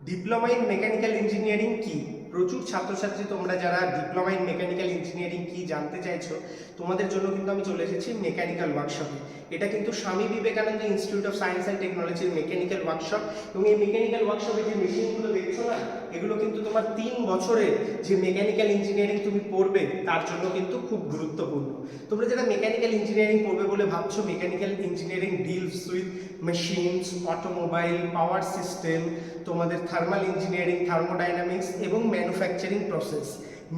Diploma in mechanical engineering কি? প্রচুর ছাত্রছাত্রী তোমরা যারা ডিপ্লোমা ইন মেকানিক্যাল ইঞ্জিনিয়ারিং কি জানতে চাইছো, তোমাদের জন্য কিন্তু আমি চলে এসেছি মেকানিক্যাল ওয়ার্কশপে। এটা কিন্তু Swami Vivekananda institute of science and টেকনোলজির মেকানিক্যাল ওয়ার্কশপ। এবং এই মেকানিক্যাল ওয়ার্কশপে যে মেশিনগুলো দেখছো না, এগুলো কিন্তু তোমার 3 বছরের যে মেকানিক্যাল ইঞ্জিনিয়ারিং তুমি পড়বে তার জন্য কিন্তু খুব গুরুত্বপূর্ণ। তোমরা যারা মেকানিক্যাল ইঞ্জিনিয়ারিং পড়বে বলে ভাবছো, mechanical engineering deals with machines, automobile, power system, তোমাদের থার্মাল ইঞ্জিনিয়ারিং, থার্মোডাইনামিক্স এবং ম্যানুফ্যাকচারিং প্রসেস।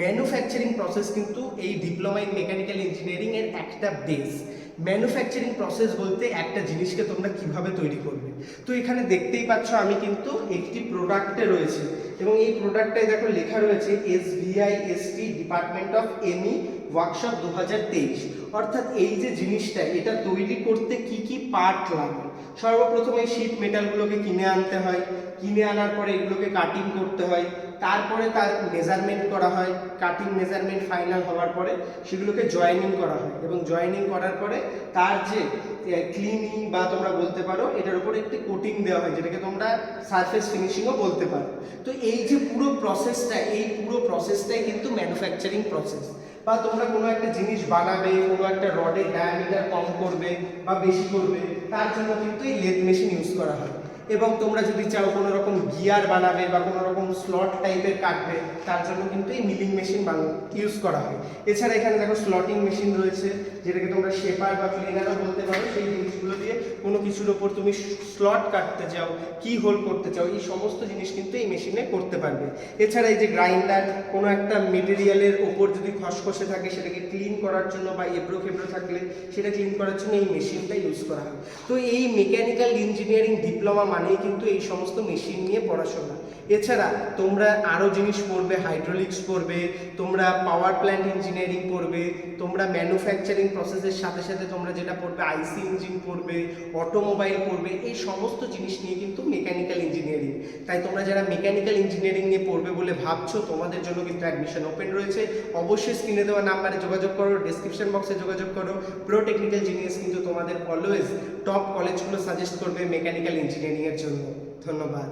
ম্যানুফ্যাকচারিং প্রসেস কিন্তু এই ডিপ্লোমা ইন মেকানিক্যাল ইঞ্জিনিয়ারিং এর একটা বেস। ম্যানুফ্যাকচারিং প্রসেস বলতে একটা জিনিসকে তোমরা কিভাবে তৈরি করবে। তো এখানে দেখতেই পাচ্ছ আমি কিন্তু একটি প্রোডাক্টে রয়েছে, এবং এই প্রোডাক্টটায় দেখো লেখা রয়েছে SVIST department of ME workshop 2023। অর্থাৎ এই যে জিনিসটা, এটা তৈরি করতে কি কি পার্ট লাগে। সর্বপ্রথমে শীট মেটালগুলোকে কিনে আনতে হয়, কিনে আনার পরে এগুলোকে কাটিং করতে হয়, তারপরে তার মেজারমেন্ট করা হয়, কাটিং মেজারমেন্ট ফাইনাল হওয়ার পরে সেগুলোকে জয়েনিং করা হয়, এবং জয়েনিং করার পরে তার যে ক্লিনিং বা তোমরা বলতে পারো এটার উপরে একটি কোটিং দেওয়া হয়, যেটাকে তোমরা সারফেস ফিনিশিংও বলতে পারো। তো এই যে পুরো প্রসেসটা, এই পুরো প্রসেসটাই কিন্তু ম্যানুফ্যাকচারিং প্রসেস। বা তোমরা কোনো একটা জিনিস বানাবে, কোনো একটা রডের ডায়ামিটার কম করবে বা বেশি করবে, তার জন্য কিন্তু এই লেদ মেশিন ইউজ করা হয়। এবং তোমরা যদি চাও কোনো রকম গিয়ার বানাবে বা কোনো রকম স্লট টাইপের কাটবে, তার জন্য কিন্তু এই মিলিং মেশিন ইউজ করা হয়। এছাড়া এখানে দেখো স্লটিং মেশিন রয়েছে, যেটাকে তোমরা শেপার বা ক্লিনারও বলতে পারো। সেই জিনিসগুলো দিয়ে কোনো কিছুর ওপর তুমি স্লট কাটতে চাও, কি হোল করতে চাও, এই সমস্ত জিনিস কিন্তু এই মেশিনে করতে পারবে। এছাড়া এই যে গ্রাইন্ডার, কোনো একটা মেটেরিয়ালের ওপর যদি খসখসে থাকে সেটাকে ক্লিন করার জন্য, বা এবড়ো খেবড়ো থাকলে সেটা ক্লিন করার জন্য এই মেশিনটা ইউজ করা হয়। তো এই মেকানিক্যাল ইঞ্জিনিয়ারিং ডিপ্লোমা মানেই কিন্তু এই সমস্ত মেশিন নিয়ে পড়াশোনা। এছাড়া তোমরা আরও জিনিস পড়বে, হাইড্রোলিক্স পড়বে, তোমরা পাওয়ার প্ল্যান্ট ইঞ্জিনিয়ারিং পড়বে, তোমরা ম্যানুফ্যাকচারিং প্রসেসের সাথে সাথে তোমরা যেটা পড়বে আইসি ইঞ্জিন পড়বে, অটোমোবাইল পড়বে। এই সমস্ত জিনিস নিয়ে কিন্তু মেকানিক্যাল ইঞ্জিনিয়ারিং। তাই তোমরা যারা মেকানিক্যাল ইঞ্জিনিয়ারিং নিয়ে পড়বে বলে ভাবছো, তোমাদের জন্য কিন্তু অ্যাডমিশন ওপেন রয়েছে। অবশ্যই স্ক্রিনে দেওয়া নাম্বারে যোগাযোগ করো, ডেসক্রিপশন বক্সে যোগাযোগ করো। প্রো টেকনিক্যাল জিনিয়াস কিন্তু তোমাদের অলওয়েজ টপ কলেজগুলো সাজেস্ট করবে মেকানিক্যাল ইঞ্জিনিয়ারিং এর জন্য। ধন্যবাদ।